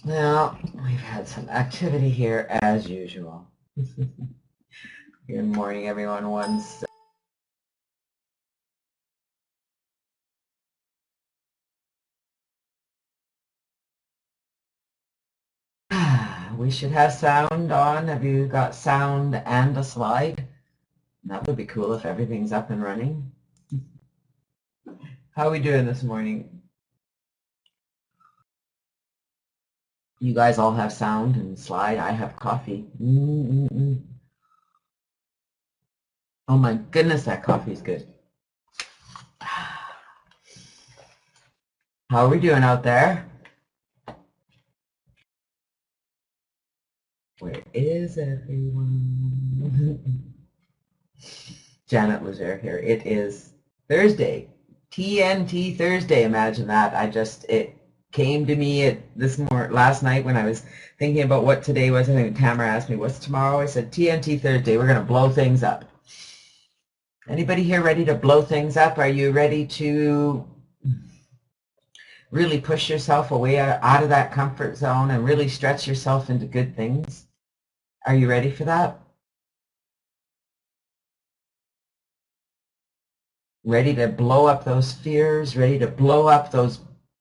Well, we've had some activity here as usual. Good morning, everyone. We should have sound on. Have you got sound and a slide? That would be cool if everything's up and running. How are we doing this morning? You guys all have sound and slide. I have coffee. Oh my goodness, that coffee is good. How are we doing out there? Where is everyone? Janet Legere here. It is Thursday. TNT Thursday. Imagine that. It came to me last night when I was thinking about what today was. I think Tamara asked me, what's tomorrow? I said, TNT Thursday. We're going to blow things up. Anybody here ready to blow things up? Are you ready to really push yourself away out of that comfort zone and really stretch yourself into good things? Are you ready for that? Ready to blow up those fears, ready to blow up those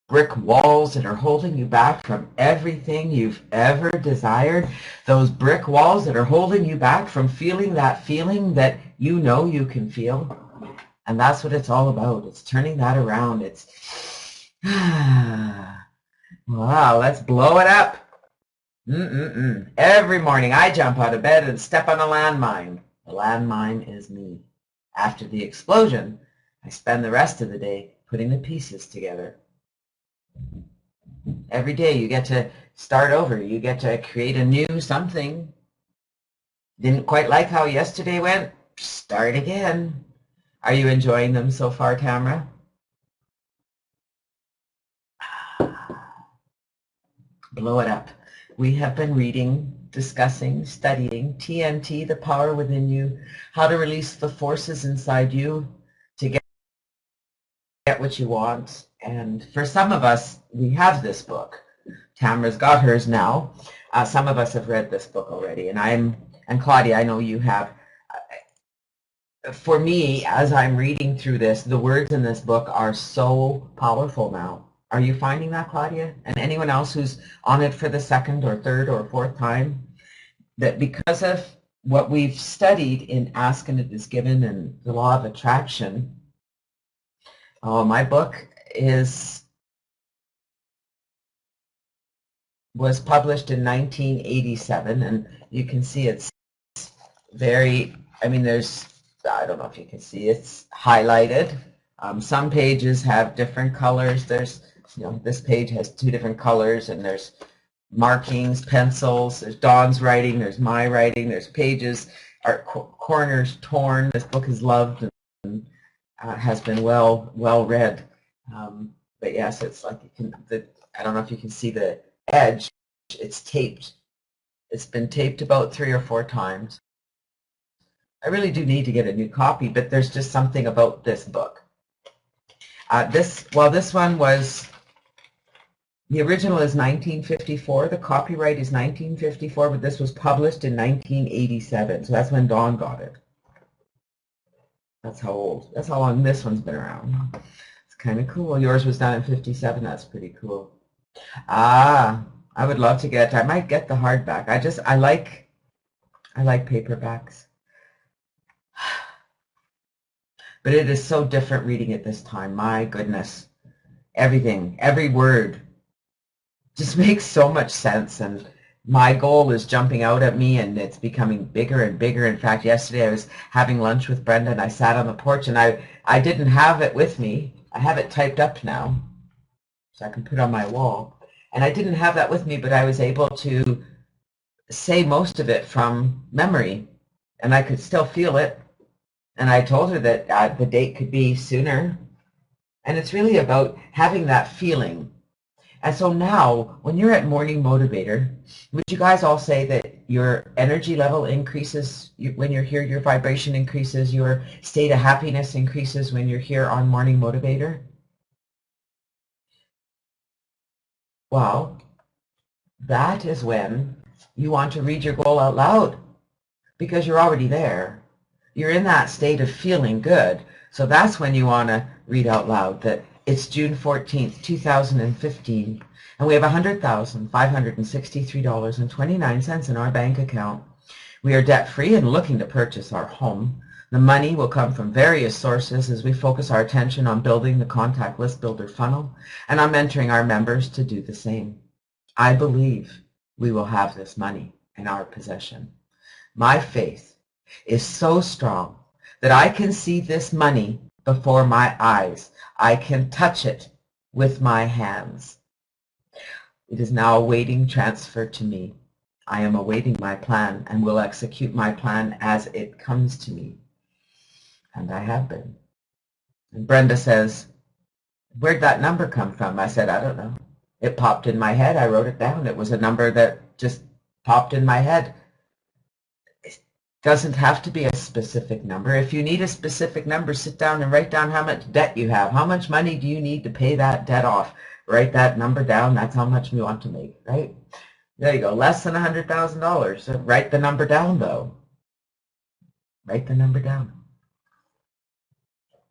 brick walls that are holding you back from everything you've ever desired, those brick walls that are holding you back from feeling that you know you can feel. And that's what it's all about. It's turning that around. It's, wow, let's blow it up. Every morning I jump out of bed and step on a landmine. The landmine is me. After the explosion, I spend the rest of the day putting the pieces together. Every day you get to start over. You get to create a new something. Didn't quite like how yesterday went? Start again. Are you enjoying them so far, Tamara? Blow it up. We have been reading, discussing, studying TNT, the power within you, how to release the forces inside you to get what you want. And for some of us, we have this book. Tamara's got hers now. Some of us have read this book already, and Claudia, I know you have. For me, as I'm reading through this, the words in this book are so powerful now. Are you finding that, Claudia? And anyone else who's on it for the second or third or fourth time? That because of what we've studied in Ask and It Is Given and the Law of Attraction, my book was published in 1987, and you can see it's very, I mean, I don't know if you can see, it's highlighted. Some pages have different colors. This page has two different colors, and there's markings, pencils, there's Dawn's writing, there's my writing, there's pages, corners torn. This book is loved and has been well read. But yes, it's like I don't know if you can see the edge. It's taped. It's been taped about 3 or 4 times. I really do need to get a new copy, but there's just something about this book. This one was, the original is 1954. The copyright is 1954, but this was published in 1987. So that's when Dawn got it. That's how long this one's been around. It's kind of cool. Yours was done in 57. That's pretty cool. I would love to get, I might get the hardback. I like paperbacks. But it is so different reading it this time. My goodness. Everything, every word just makes so much sense, and my goal is jumping out at me, and it's becoming bigger and bigger. In fact, yesterday I was having lunch with Brenda, and I sat on the porch, and I didn't have it with me. I have it typed up now, so I can put it on my wall. And I didn't have that with me, but I was able to say most of it from memory, and I could still feel it. And I told her that the date could be sooner. And it's really about having that feeling. And so now, when you're at Morning Motivator, would you guys all say that your energy level increases when you're here, your vibration increases, your state of happiness increases when you're here on Morning Motivator? Well, that is when you want to read your goal out loud, because you're already there. You're in that state of feeling good. So that's when you want to read out loud that it's June 14th, 2015, and we have $100,563.29 in our bank account. We are debt-free and looking to purchase our home. The money will come from various sources as we focus our attention on building the contact list builder funnel, and I'm mentoring our members to do the same. I believe we will have this money in our possession. My faith is so strong that I can see this money before my eyes. I can touch it with my hands. It is now awaiting transfer to me. I am awaiting my plan and will execute my plan as it comes to me. And I have been. And Brenda says, where'd that number come from? I said, I don't know. It popped in my head. I wrote it down. It was a number that just popped in my head. It doesn't have to be a specific number. If you need a specific number, sit down and write down how much debt you have. How much money do you need to pay that debt off? Write that number down. That's how much we want to make, right? There you go. Less than $100,000. So write the number down, though. Write the number down.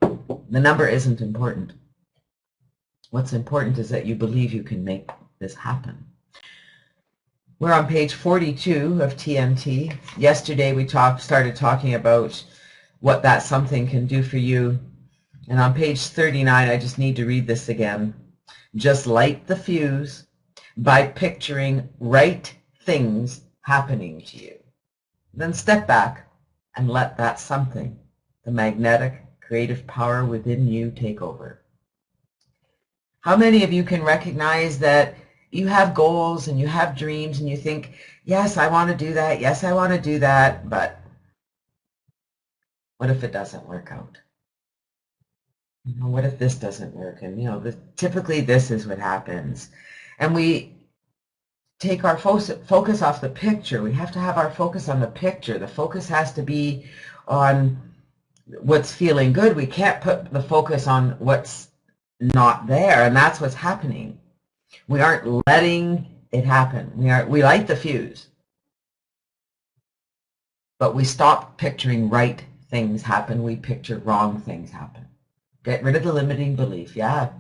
The number isn't important. What's important is that you believe you can make this happen. We're on page 42 of TNT. Yesterday we started talking about what that something can do for you. And on page 39, I just need to read this again. Just light the fuse by picturing right things happening to you. Then step back and let that something, the magnetic, creative power within you, take over. How many of you can recognize that you have goals and you have dreams and you think, yes, I want to do that, yes, I want to do that, but what if it doesn't work out? You know, what if this doesn't work? And, you know, typically this is what happens. And we take our focus off the picture. We have to have our focus on the picture. The focus has to be on what's feeling good. We can't put the focus on what's not there, and that's what's happening. We aren't letting it happen. We light the fuse, but we stop picturing right things happen. We picture wrong things happen. Get rid of the limiting belief. Yeah.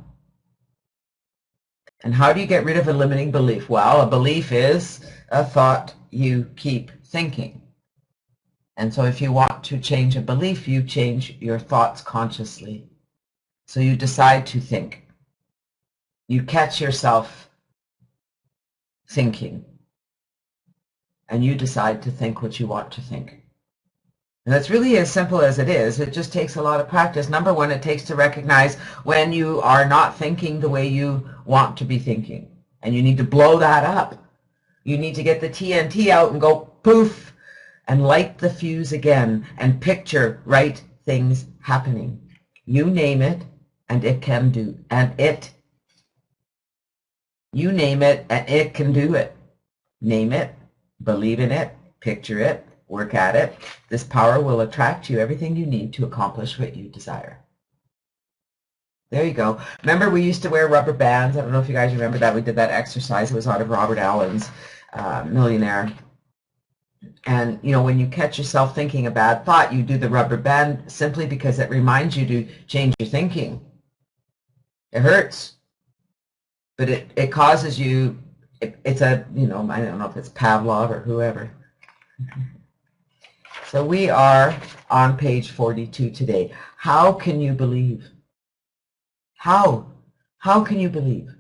And how do you get rid of a limiting belief? Well, a belief is a thought you keep thinking. And so if you want to change a belief, you change your thoughts consciously. So you decide to think. You catch yourself thinking. And you decide to think what you want to think. And that's really as simple as it is. It just takes a lot of practice. Number one, it takes to recognize when you are not thinking the way you want to be thinking. And you need to blow that up. You need to get the TNT out and go poof and light the fuse again and picture right things happening. You name it and it can do. You name it and it can do it. Name it, believe in it, picture it, work at it. This power will attract you everything you need to accomplish what you desire. There you go. Remember we used to wear rubber bands? I don't know if you guys remember that. We did that exercise. It was out of Robert Allen's Millionaire. And, you know, when you catch yourself thinking a bad thought, you do the rubber band simply because it reminds you to change your thinking. It hurts. But it causes you, it's a, you know, I don't know if it's Pavlov or whoever. So we are on page 42 today. How can you believe? How can you believe?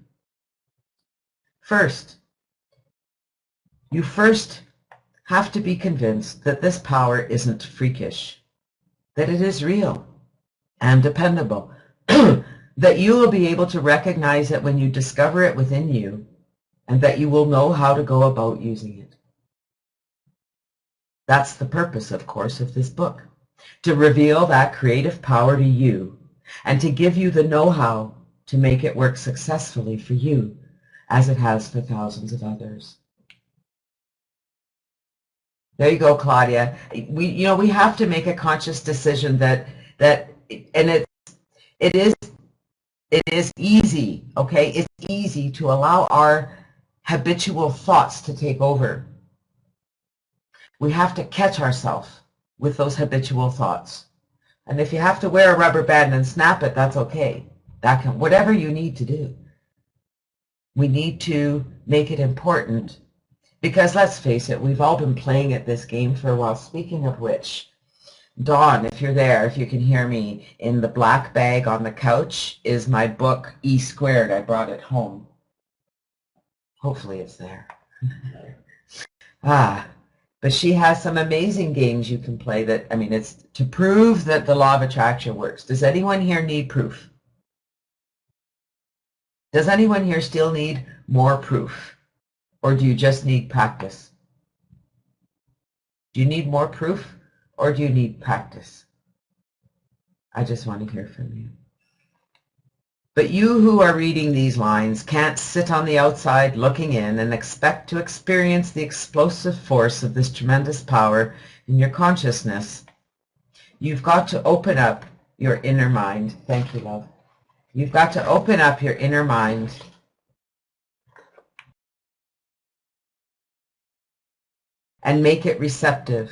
First, you have to be convinced that this power isn't freakish, that it is real and dependable, that you will be able to recognize it when you discover it within you, and that you will know how to go about using it. That's the purpose, of course, of this book, to reveal that creative power to you and to give you the know-how to make it work successfully for you as it has for thousands of others. There you go, Claudia. We have to make a conscious decision that and it is easy, okay? It's easy to allow our habitual thoughts to take over. We have to catch ourselves with those habitual thoughts. And if you have to wear a rubber band and snap it, that's okay. That can, whatever you need to do. We need to make it important because let's face it, we've all been playing at this game for a while. Speaking of which, Dawn, if you're there, if you can hear me, in the black bag on the couch is my book, E Squared. I brought it home. Hopefully it's there. But she has some amazing games you can play that, I mean, it's to prove that the law of attraction works. Does anyone here need proof? Does anyone here still need more proof? Or do you just need practice? Do you need more proof or do you need practice? I just want to hear from you. But you who are reading these lines can't sit on the outside looking in and expect to experience the explosive force of this tremendous power in your consciousness. You've got to open up your inner mind. Thank you, love. You've got to open up your inner mind and make it receptive.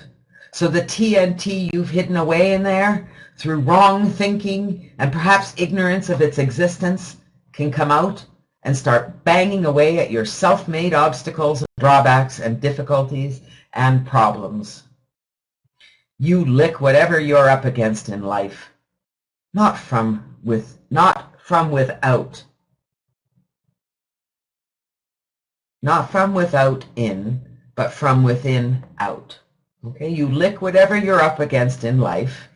So the TNT you've hidden away in there through wrong thinking and perhaps ignorance of its existence can come out and start banging away at your self-made obstacles, drawbacks, and difficulties and problems. You lick whatever you're up against in life, not from without. Not from without in, but from within out. Okay, you lick whatever you're up against in life.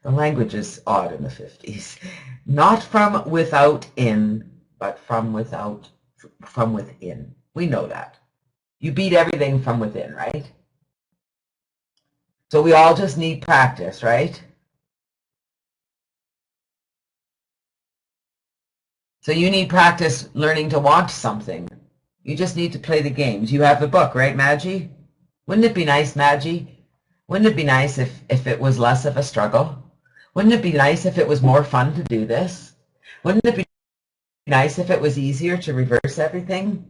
The language is odd in the 50s. Not from without in, but from within. We know that. You beat everything from within, right? So we all just need practice, right? So you need practice learning to want something. You just need to play the games. You have the book, right, Maggie? Wouldn't it be nice, Maggie? Wouldn't it be nice if it was less of a struggle? Wouldn't it be nice if it was more fun to do this? Wouldn't it be nice if it was easier to reverse everything?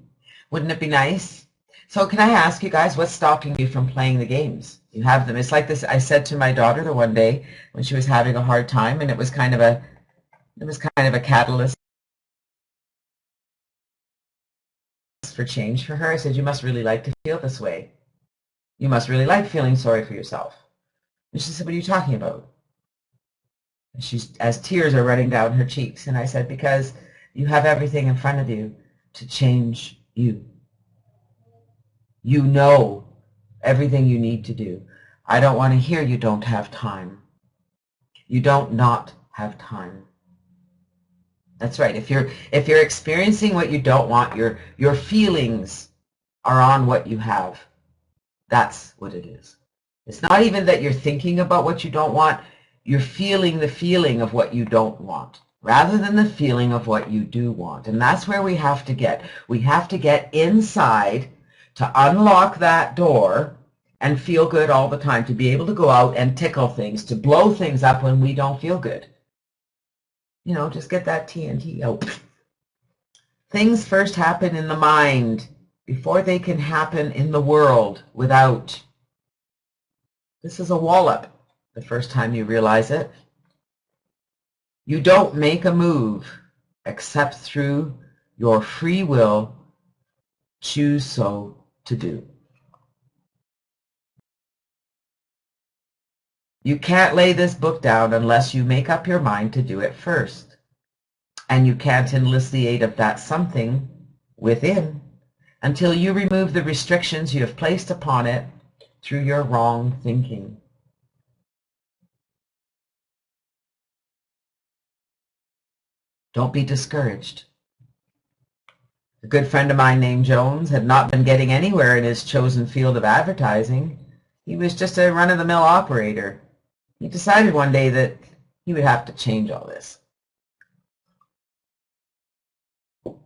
Wouldn't it be nice? So can I ask you guys, what's stopping you from playing the games? You have them. It's like this. I said to my daughter the one day when she was having a hard time, and it was kind of a catalyst for change for her. I said, you must really like to feel this way. You must really like feeling sorry for yourself. And she said, what are you talking about? And she's, as tears are running down her cheeks. And I said, because you have everything in front of you to change you. You know everything you need to do. I don't want to hear you don't have time. You don't not have time. That's right. If you're experiencing what you don't want, your feelings are on what you have. That's what it is. It's not even that you're thinking about what you don't want. You're feeling the feeling of what you don't want rather than the feeling of what you do want. And that's where we have to get. We have to get inside to unlock that door and feel good all the time, to be able to go out and tickle things, to blow things up when we don't feel good. You know, just get that TNT out. Things first happen in the mind before they can happen in the world without. This is a wallop the first time you realize it. You don't make a move except through your free will choose so to do. You can't lay this book down unless you make up your mind to do it first. And you can't enlist the aid of that something within until you remove the restrictions you have placed upon it through your wrong thinking. Don't be discouraged. A good friend of mine named Jones had not been getting anywhere in his chosen field of advertising. He was just a run-of-the-mill operator. He decided one day that he would have to change all this.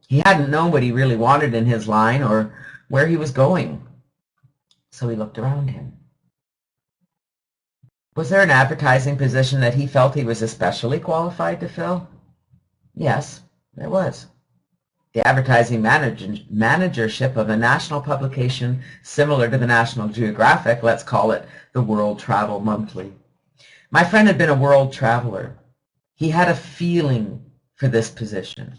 He hadn't known what he really wanted in his line or where he was going. So he looked around him. Was there an advertising position that he felt he was especially qualified to fill? Yes, there was. the advertising managership of a national publication similar to the National Geographic, let's call it the World Travel Monthly. My friend had been a world traveler. He had a feeling for this position.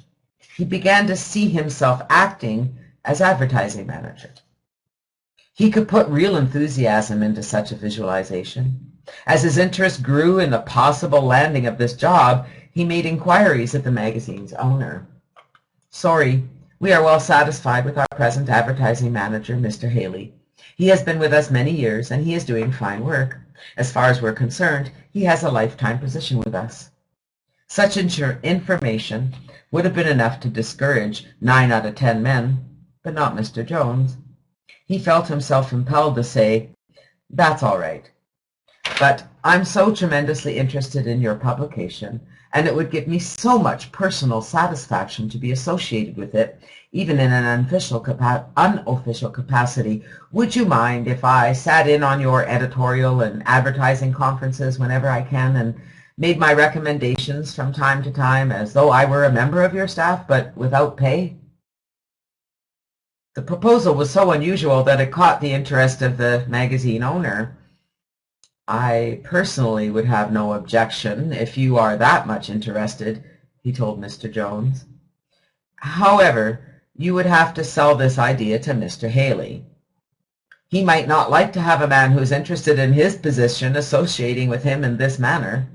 He began to see himself acting as advertising manager. He could put real enthusiasm into such a visualization. As his interest grew in the possible landing of this job, he made inquiries at the magazine's owner. "Sorry, we are well satisfied with our present advertising manager, Mr. Haley. He has been with us many years, and he is doing fine work. As far as we're concerned, he has a lifetime position with us." Such information would have been enough to discourage 9 out of 10 men, but not Mr. Jones. He felt himself impelled to say, "That's all right. But I'm so tremendously interested in your publication, and it would give me so much personal satisfaction to be associated with it, even in an unofficial capacity. Would you mind if I sat in on your editorial and advertising conferences whenever I can and made my recommendations from time to time as though I were a member of your staff, but without pay?" The proposal was so unusual that it caught the interest of the magazine owner. "I personally would have no objection if you are that much interested," he told Mr. Jones. "However, you would have to sell this idea to Mr. Haley. He might not like to have a man who's interested in his position associating with him in this manner.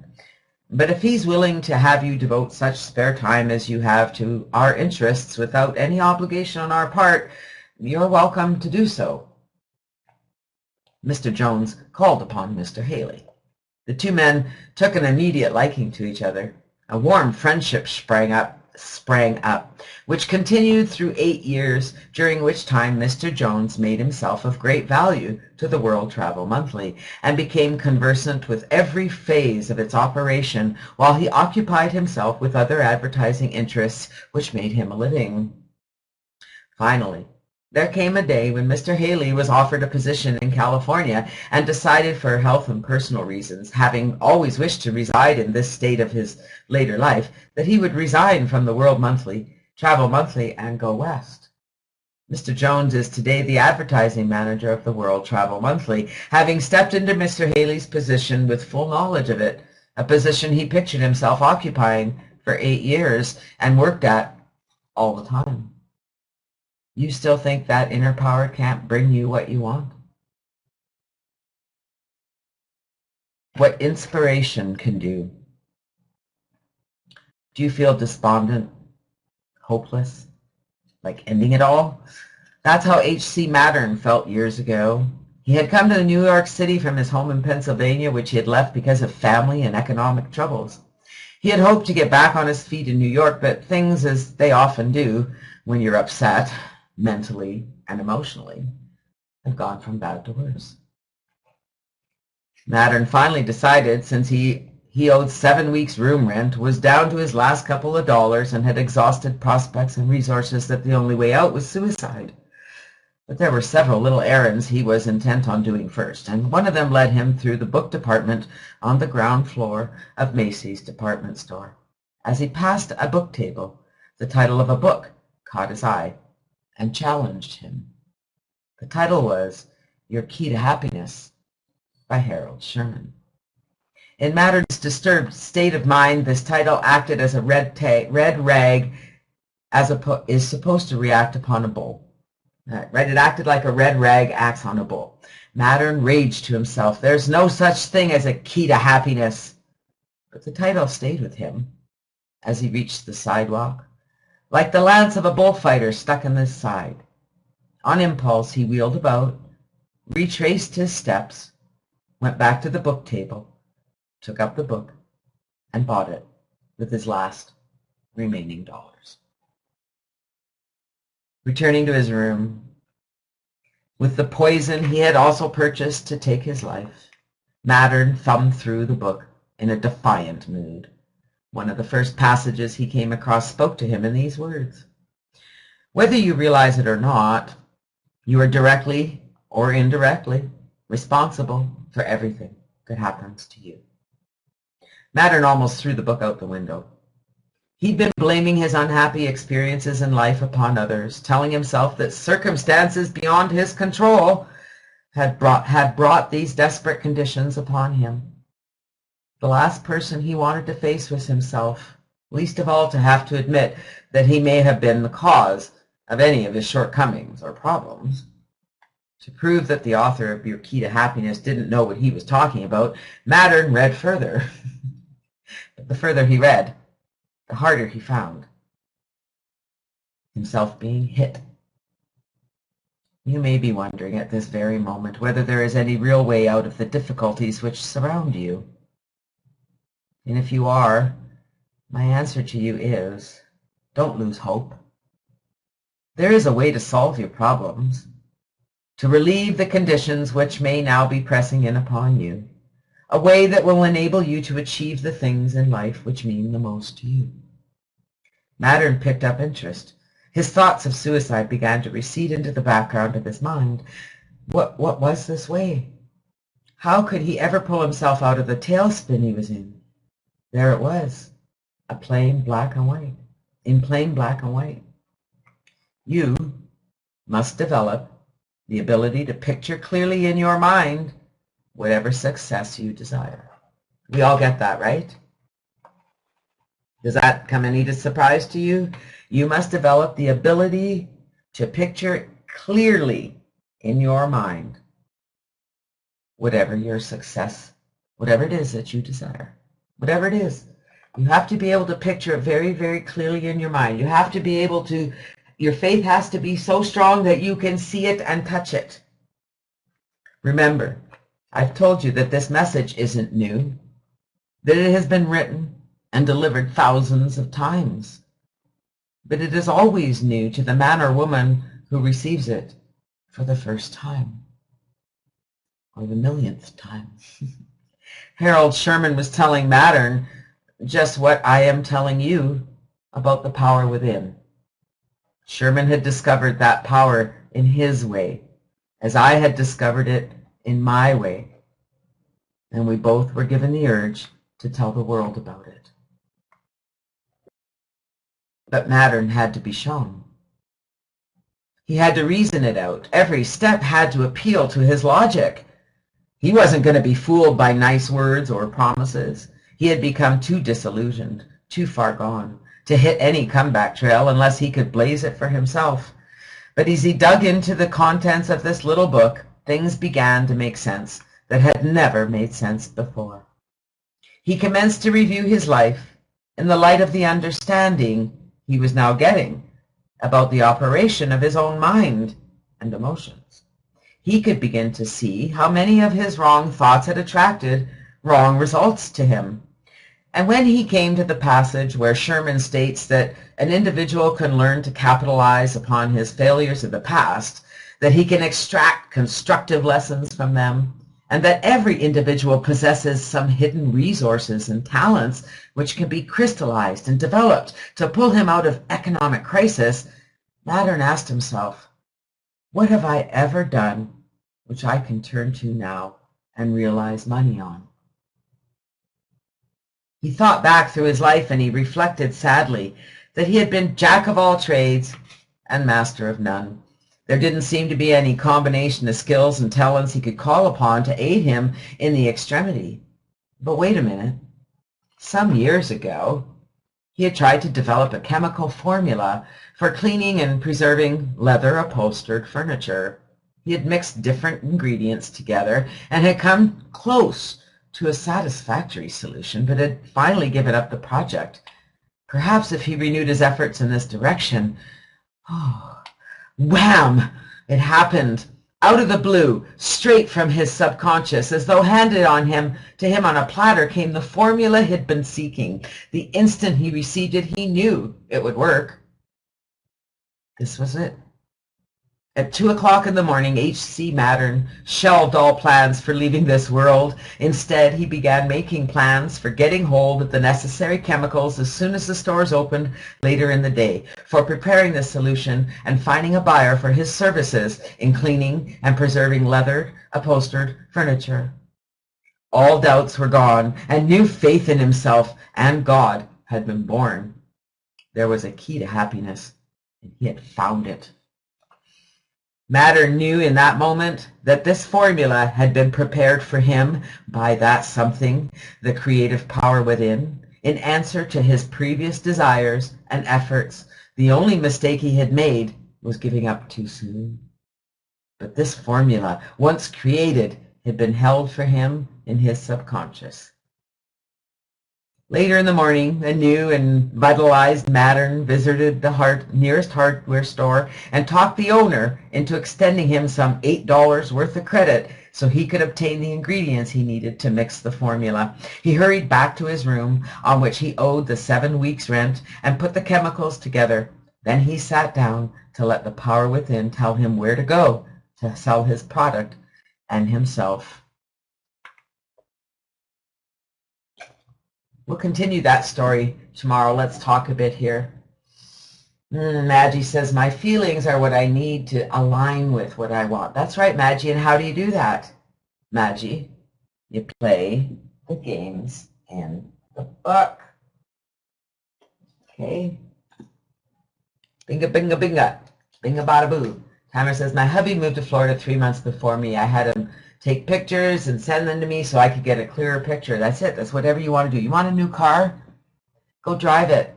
But if he's willing to have you devote such spare time as you have to our interests without any obligation on our part, you're welcome to do so." Mr. Jones called upon Mr. Haley. The two men took an immediate liking to each other. A warm friendship sprang up, which continued through 8 years, during which time Mr. Jones made himself of great value to the World Travel Monthly, and became conversant with every phase of its operation, while he occupied himself with other advertising interests which made him a living. Finally, there came a day when Mr. Haley was offered a position in California and decided, for health and personal reasons, having always wished to reside in this state of his later life, that he would resign from the World Travel Monthly and go west. Mr. Jones is today the advertising manager of the World Travel Monthly, having stepped into Mr. Haley's position with full knowledge of it, a position he pictured himself occupying for 8 years and worked at all the time. You still think that inner power can't bring you what you want? What inspiration can do? Do you feel despondent, hopeless, like ending it all? That's how H.C. Mattern felt years ago. He had come to New York City from his home in Pennsylvania, which he had left because of family and economic troubles. He had hoped to get back on his feet in New York, but things, as they often do when you're upset, mentally and emotionally, have gone from bad to worse. Mattern finally decided, since he owed 7 weeks' room rent, was down to his last couple of dollars, and had exhausted prospects and resources, that the only way out was suicide. But there were several little errands he was intent on doing first, and one of them led him through the book department on the ground floor of Macy's department store. As he passed a book table, the title of a book caught his eye and challenged him. The title was Your Key to Happiness by Harold Sherman. In Mattern's disturbed state of mind, this title acted as a red rag is supposed to react upon a bull. Right? It acted like a red rag acts on a bull. Mattern raged to himself, "There's no such thing as a key to happiness." But the title stayed with him as he reached the sidewalk, like the lance of a bullfighter stuck in his side. On impulse, he wheeled about, retraced his steps, went back to the book table, took up the book, and bought it with his last remaining dollars. Returning to his room, with the poison he had also purchased to take his life, Mattern thumbed through the book in a defiant mood. One of the first passages he came across spoke to him in these words: "Whether you realize it or not, you are directly or indirectly responsible for everything that happens to you." Mattern almost threw the book out the window. He'd been blaming his unhappy experiences in life upon others, telling himself that circumstances beyond his control had brought these desperate conditions upon him. The last person he wanted to face was himself, least of all to have to admit that he may have been the cause of any of his shortcomings or problems. To prove that the author of Your Key to Happiness didn't know what he was talking about, Mattern read further. But the further he read, the harder he found himself being hit. You may be wondering at this very moment whether there is any real way out of the difficulties which surround you. And if you are, my answer to you is, don't lose hope. There is a way to solve your problems, to relieve the conditions which may now be pressing in upon you, a way that will enable you to achieve the things in life which mean the most to you. Mattern picked up interest. His thoughts of suicide began to recede into the background of his mind. What was this way? How could he ever pull himself out of the tailspin he was in? There it was, in plain black and white. You must develop the ability to picture clearly in your mind whatever success you desire. We all get that, right? Does that come any surprise to you? You must develop the ability to picture clearly in your mind whatever your success, whatever it is that you desire. Whatever it is, you have to be able to picture it very, very clearly in your mind. You have to be able to, your faith has to be so strong that you can see it and touch it. Remember, I've told you that this message isn't new, that it has been written and delivered thousands of times. But it is always new to the man or woman who receives it for the first time, or the millionth time. Harold Sherman was telling Mattern just what I am telling you about the power within. Sherman had discovered that power in his way, as I had discovered it in my way, and we both were given the urge to tell the world about it. But Mattern had to be shown. He had to reason it out. Every step had to appeal to his logic. He wasn't going to be fooled by nice words or promises. He had become too disillusioned, too far gone, to hit any comeback trail unless he could blaze it for himself. But as he dug into the contents of this little book, things began to make sense that had never made sense before. He commenced to review his life in the light of the understanding he was now getting about the operation of his own mind and emotions. He could begin to see how many of his wrong thoughts had attracted wrong results to him. And when he came to the passage where Sherman states that an individual can learn to capitalize upon his failures of the past, that he can extract constructive lessons from them, and that every individual possesses some hidden resources and talents which can be crystallized and developed to pull him out of economic crisis, Mattern asked himself, what have I ever done which I can turn to now and realize money on? He thought back through his life and he reflected sadly that he had been jack of all trades and master of none. There didn't seem to be any combination of skills and talents he could call upon to aid him in the extremity. But wait a minute. Some years ago, he had tried to develop a chemical formula for cleaning and preserving leather-upholstered furniture. He had mixed different ingredients together and had come close to a satisfactory solution, but had finally given up the project. Perhaps if he renewed his efforts in this direction, wham! It happened. Out of the blue, straight from his subconscious, as though handed to him on a platter, came the formula he'd been seeking. The instant he received it, he knew it would work. This was it. At 2 o'clock in the morning, H.C. Mattern shelved all plans for leaving this world. Instead, he began making plans for getting hold of the necessary chemicals as soon as the stores opened later in the day, for preparing this solution and finding a buyer for his services in cleaning and preserving leather-upholstered furniture. All doubts were gone, and new faith in himself and God had been born. There was a key to happiness, and he had found it. Matter knew in that moment that this formula had been prepared for him by that something, the creative power within, in answer to his previous desires and efforts. The only mistake he had made was giving up too soon. But this formula, once created, had been held for him in his subconscious. Later in the morning, a new and vitalized Mattern visited the nearest hardware store and talked the owner into extending him some $8 worth of credit so he could obtain the ingredients he needed to mix the formula. He hurried back to his room, on which he owed the 7 weeks' rent, and put the chemicals together. Then he sat down to let the power within tell him where to go to sell his product and himself. We'll continue that story tomorrow. Let's talk a bit here. Maggie says, my feelings are what I need to align with what I want. That's right, Maggie. And how do you do that, Maggie? You play the games in the book. Okay. Binga, binga, binga. Binga, bada, boo. Timer says, my hubby moved to Florida 3 months before me. I had him take pictures and send them to me so I could get a clearer picture. That's it. That's whatever you want to do. You want a new car? Go drive it.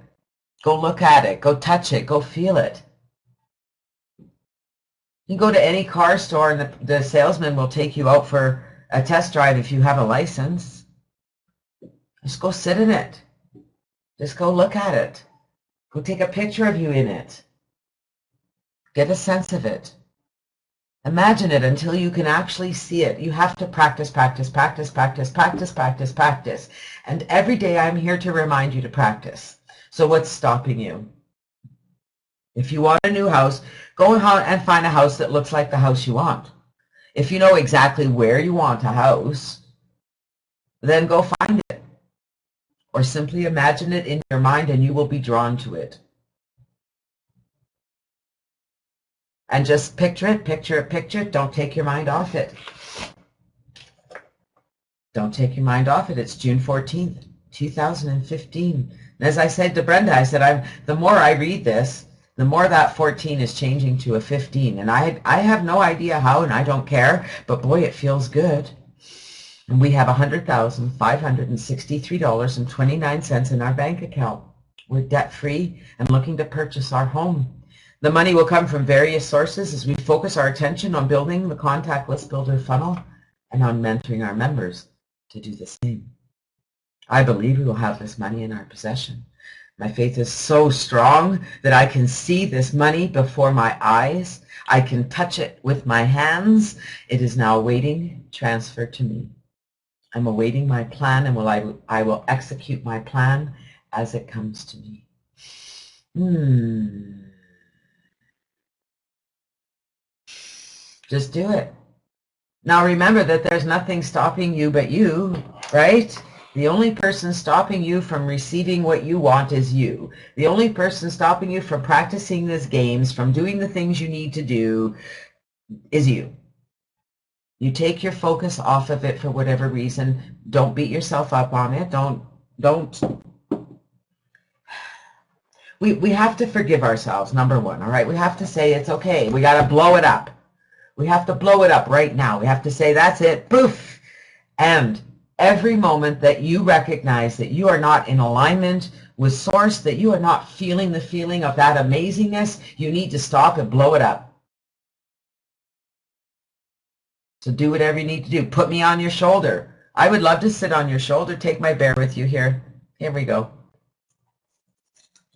Go look at it. Go touch it. Go feel it. You can go to any car store and the salesman will take you out for a test drive if you have a license. Just go sit in it. Just go look at it. Go take a picture of you in it. Get a sense of it. Imagine it until you can actually see it. You have to practice, practice, practice, practice, practice, practice, practice. And every day I'm here to remind you to practice. So what's stopping you? If you want a new house, go and find a house that looks like the house you want. If you know exactly where you want a house, then go find it. Or simply imagine it in your mind and you will be drawn to it. And just picture it, picture it, picture it. Don't take your mind off it. Don't take your mind off it. It's June 14th, 2015. And as I said to Brenda, I said, the more I read this, the more that 14 is changing to a 15. And I have no idea how, and I don't care, but boy, it feels good. And we have $100,563.29 in our bank account. We're debt-free and looking to purchase our home. The money will come from various sources as we focus our attention on building the contact list builder funnel and on mentoring our members to do the same. I believe we will have this money in our possession. My faith is so strong that I can see this money before my eyes. I can touch it with my hands. It is now awaiting transfer to me. I'm awaiting my plan, and I will execute my plan as it comes to me. Just do it. Now remember that there's nothing stopping you but you, right? The only person stopping you from receiving what you want is you. The only person stopping you from practicing these games, from doing the things you need to do, is you. You take your focus off of it for whatever reason. Don't beat yourself up on it. Don't. We have to forgive ourselves, number one, all right? We have to say it's okay. We got to blow it up. We have to blow it up right now. We have to say, that's it, poof. And every moment that you recognize that you are not in alignment with Source, that you are not feeling the feeling of that amazingness, you need to stop and blow it up. So do whatever you need to do. Put me on your shoulder. I would love to sit on your shoulder. Take my bear with you here. Here we go.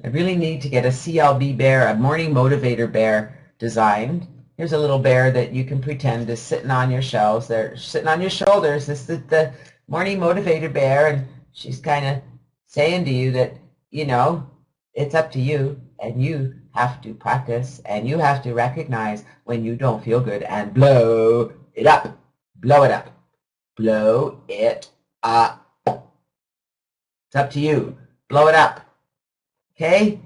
I really need to get a CLB bear, a morning motivator bear designed. Here's a little bear that you can pretend is sitting on your shelves. They're sitting on your shoulders. This is the morning motivator bear, and she's kind of saying to you that, you know, it's up to you, and you have to practice, and you have to recognize when you don't feel good and blow it up. Blow it up. Blow it up. It's up to you. Blow it up. Okay?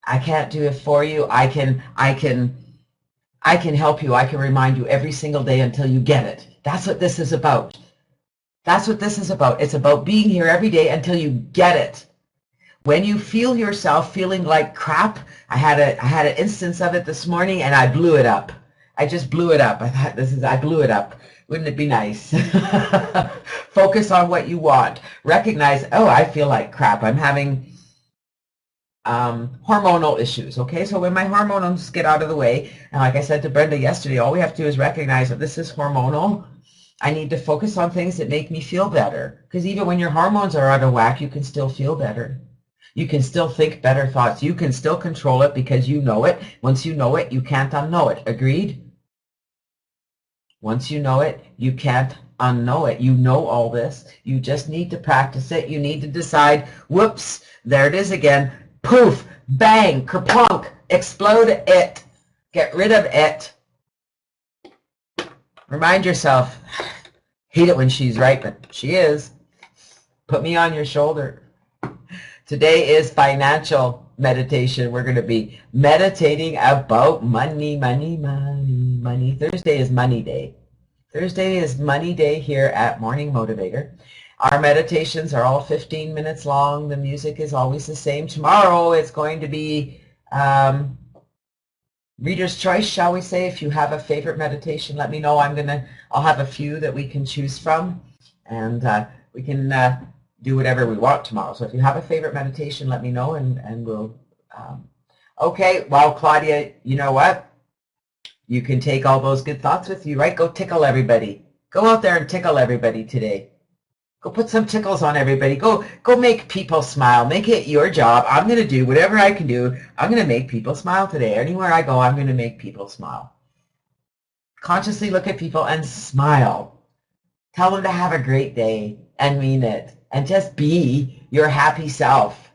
I can't do it for you. I can help you. I can remind you every single day until you get it. That's what this is about. That's what this is about. It's about being here every day until you get it. When you feel yourself feeling like crap, I had an instance of it this morning, and I blew it up. I just blew it up. I thought, I blew it up. Wouldn't it be nice? Focus on what you want. Recognize, oh, I feel like crap. I'm having hormonal issues. Okay, so when my hormones get out of the way, and like I said to Brenda yesterday, all we have to do is recognize that this is hormonal. I need to focus on things that make me feel better, because even when your hormones are out of whack, you can still feel better. You can still think better thoughts. You can still control it because you know it. Once you know it, you can't unknow it. Agreed? Once you know it, you can't unknow it. You know all this. You just need to practice it. You need to decide, whoops, there it is again. Poof, bang, kerplunk, explode it. Get rid of it. Remind yourself, hate it when she's right, but she is. Put me on your shoulder. Today is financial meditation. We're going to be meditating about money, money, money, money. Thursday is money day. Thursday is money day here at Morning Motivator. Our meditations are all 15 minutes long. The music is always the same. Tomorrow it's going to be reader's choice, shall we say. If you have a favorite meditation, let me know. I'll have a few that we can choose from, and we can do whatever we want tomorrow. So if you have a favorite meditation, let me know, and we'll okay. Well, Claudia, you know what? You can take all those good thoughts with you, right? Go tickle everybody. Go out there and tickle everybody today. Go put some tickles on everybody. Go make people smile. Make it your job. I'm going to do whatever I can do. I'm going to make people smile today. Anywhere I go, I'm going to make people smile. Consciously look at people and smile. Tell them to have a great day and mean it. And just be your happy self.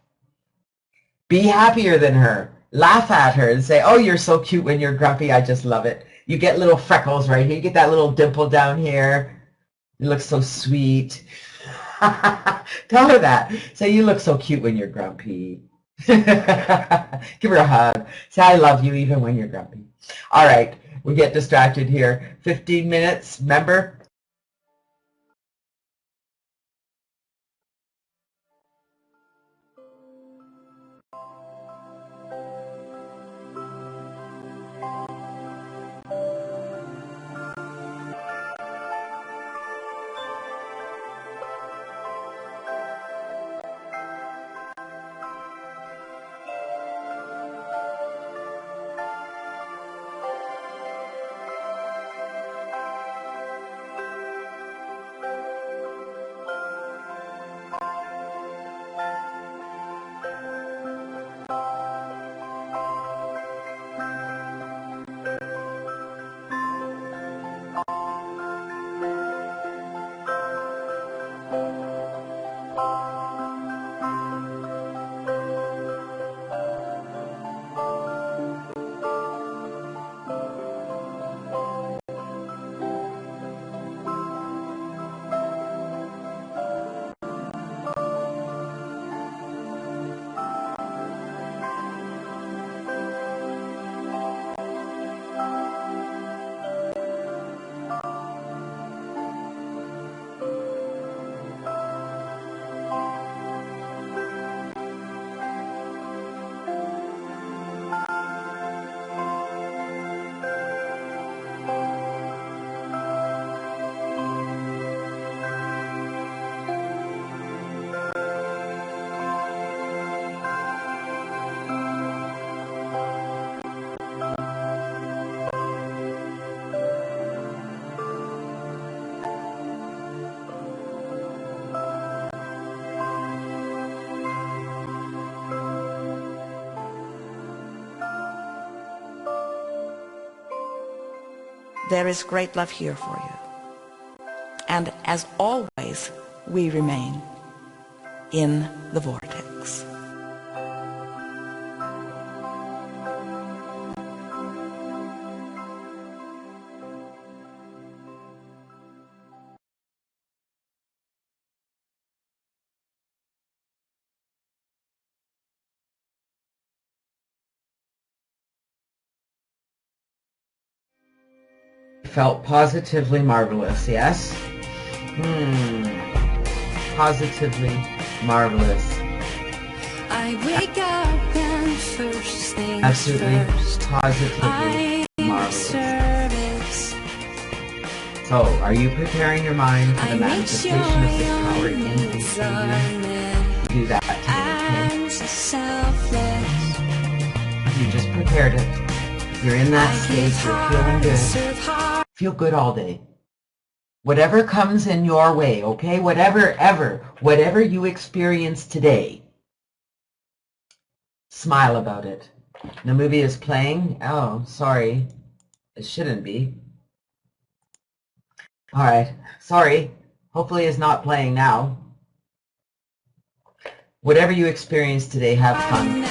Be happier than her. Laugh at her and say, oh, you're so cute when you're grumpy. I just love it. You get little freckles right here. You get that little dimple down here. You look so sweet. Tell her that. Say, you look so cute when you're grumpy. Give her a hug. Say, I love you even when you're grumpy. All right. We get distracted here. 15 minutes. Remember? There is great love here for you. And as always, we remain in the vortex. Felt positively marvelous, yes? Positively marvelous. I wake up and first things Absolutely, first, positively I marvelous. service. So, are you preparing your mind for the I make sure manifestation of this power your in and needs through are you? met Do that today, and selfless. okay? You just prepared it. You're in that I state. give You're hard feeling and good. serve hard. Feel good all day. Whatever comes in your way, okay? Whatever you experience today, smile about it. The movie is playing. Oh, sorry. It shouldn't be. All right. Sorry. Hopefully it's not playing now. Whatever you experience today, have fun.